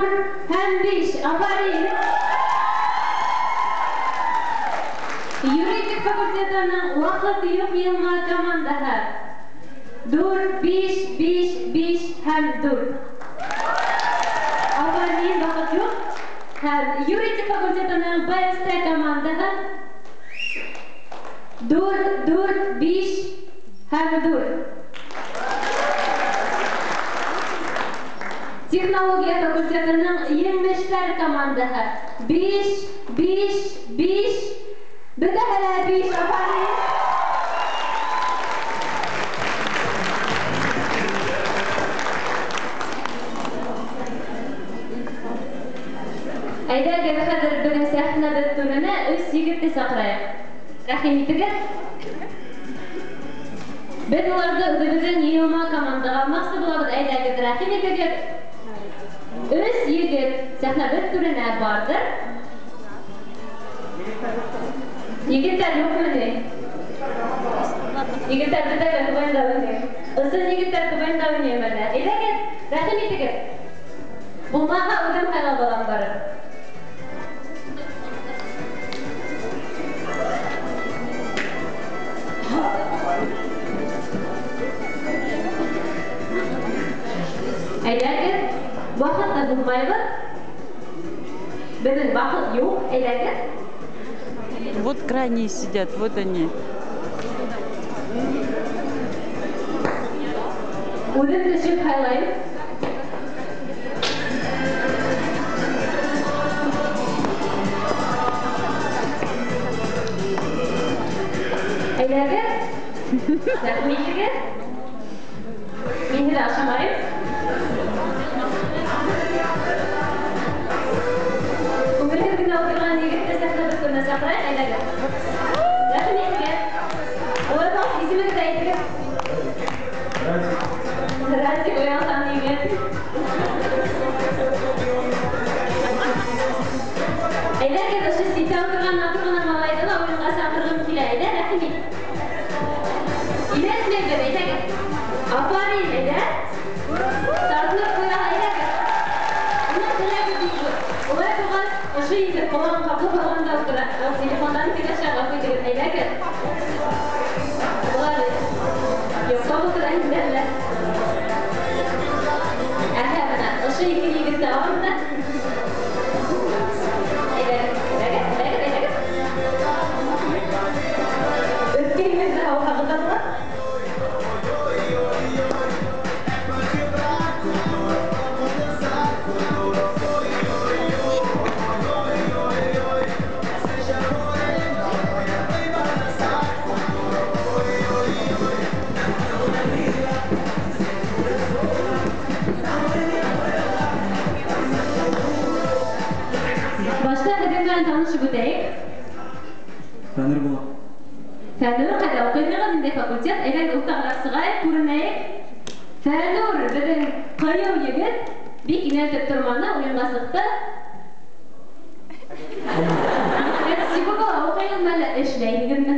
dur hem beş. Aferin. Yuridik fakültetinin vakti yok yılma komandaha. Dur beş hem dur. Aferin vakit yok. Yuridik fakültetinin BST komandaha. Dur beş hem dur. Технология факультетінің 25-тер командаға 5 Біді әлі 5 апарин. Әйдәге қадыр бүгін сәхнәді түріне өз егітті сақырайық. Рахим етігіз. Біз оларды үдіміздің еума командаға мақсы бұлабыз әйдәге рахим етігіз. Өз егіт сәхнәді түріне бардыр. Егіттер жоқ міне? Егіттер бітәгі күбайында өне. Үсін егіттер күбайында өне мәді. Әйдәге рахим етігіз. Бұлмаға үдім қайла балам бары. Әйдәгіз, вақыт да бұлмайды. Біздің вақыт жоқ, әйдәгіз. Вот крайние сидят, вот они. Өзім түсіп қайлайым. Әйдәгіз, рахметігіз. Мені де ашамайым. Өміргізгін отырған егітті сәхті бір көріне сақырайын, әйдәгіз. Рахметігіз. Олар бақ, есіміңіз әйтігіз. Радик оялсан егет. Әйдәгіз, ұшы сеті отырған амалайдыла ойынға сақырғым келі, әйдә, рахмет. İlerlemedi, әйдәгіз. Апарин, әйдә. Тартылып қойған, әйдәгіз. Оны тіләгі дейді. Олай бұған ұшы егет, қолан қапы қалғанда отыра. Телефондан келешаға қойдығыз, әйдәгіз. Олай Yoqqa o'tir aytdilar. Aha, mana o'sha ikki yigitni oldi. O'tganingizda havo haqidami? Tanışıp öteyik. Fənir bula. Fənir qada oquyduğun indi fakultet. Eğer uqtaqlar sığayıp көрінейік. Fənir bizim qayıv yigit bir ineltip turmanı oyunға sıқты. Сибуға oquyun мәлі işleydigimni.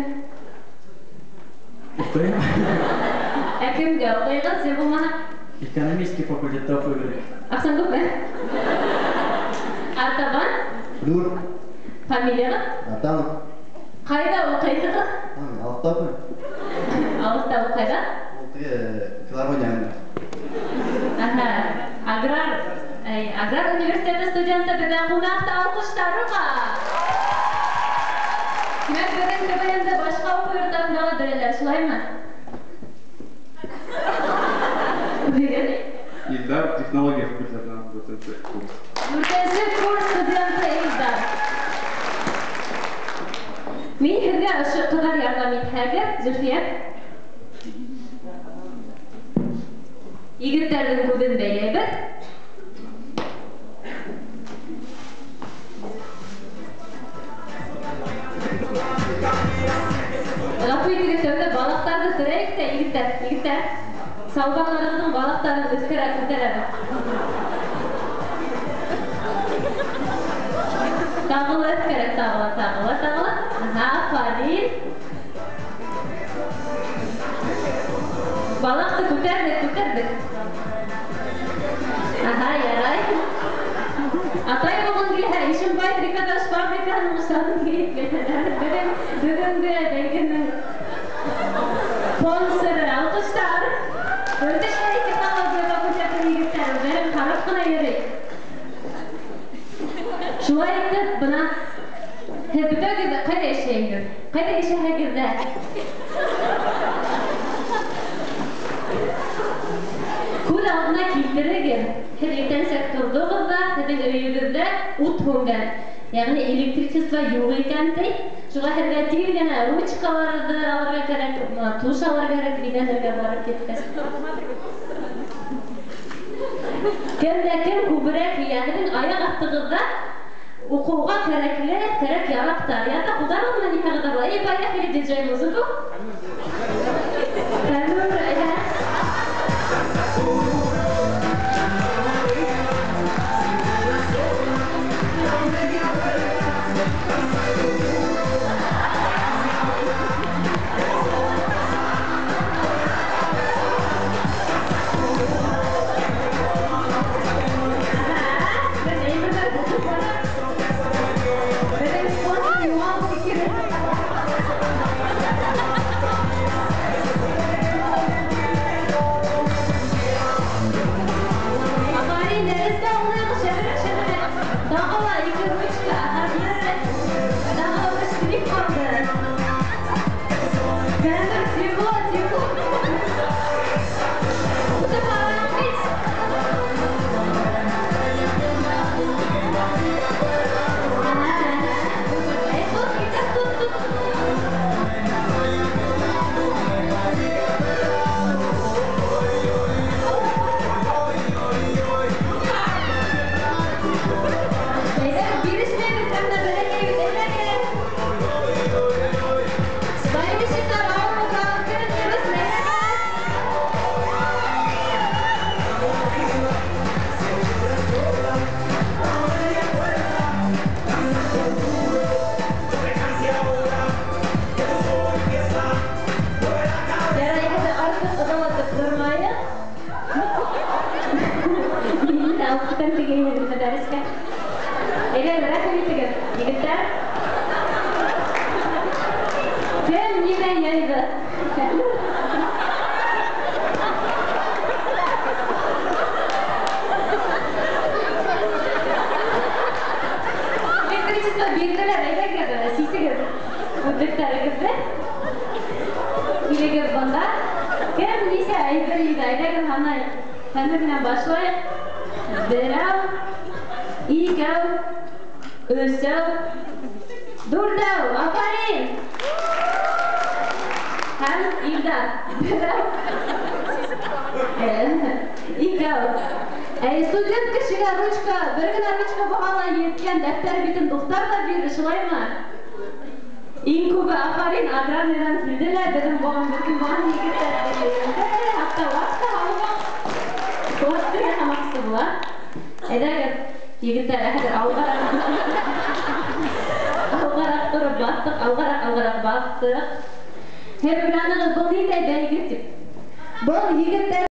Oquyun? Әкімге oquyğın Сибуға. Ekonomistki fakultette oquyun. Ақсан көп бе? Артабан? Nur. Familiyaға? Атам. Қайда оқиды? Алықта оқиды. Алықта оқиды? Филармонияны. Аграр университеті студенті біздің қонақта алқыштарыға. Мен бүгін көбейінді башқа оқу ортасындағы дөрелер, солай ма? Илдар технология факультетінің өтінші курс. Өтінші курс студенті Илдар. Мен сізге ұшы қыдар ярдам етхәгір, Зүлфия. Егіттердің көбін бәйлейбіз. Ғапу етігіттерді балықтарды түрейік те, егіттер. Салбанларының балықтарын өскірі көтереді. Тағылы өскірі, тағылы. Афарин. Балықты көтердік. Аха, ярай. Аңа йөрик. Шулай итеп, бына һеҙ бөтәгеҙ ҙә ҡайҙа эшләйһегеҙ? Ҡайҙа эшләһәгеҙ ҙә? Күҙ алдына килтерегеҙ. Һеҙ иртәнсәк торҙоғоҙ ҙа, һеҙҙең өйөгөҙҙә ут һүнгән. Йәғни электричество юҡ икән ти. Шуға һеҙгә тиҙ генә ручкаларҙы алырға кәрәк, туш алырға кәрәк, дигәнләргә барып киткәс. Кемдә кем күберәк һөйәһеҙҙең аяҡ аҫтығыҙҙа уҡыуға кәрәк яраҡтар. Ята ҡулдарығыҙ менән нимәгәҙер була. Поехали, диджей музыку. Студент кешегә ручка, бер генә ручка бағала еткән дәфтәр битен дуҫтар да бирде, шулаймы? Иң күбе афарин аграрныйҙан килделәр, беҙҙең бөгөн баған егеттәр хатта ватка һалған классы һамаҡсы була. Әйҙәгеҙ, егеттәр, хәҙер алғараҡ тороп баҫтыҡ, алғараҡ баҫтыҡ. Һеҙ уйланығыҙ, был ниндәй бәйге тип? Был егеттәр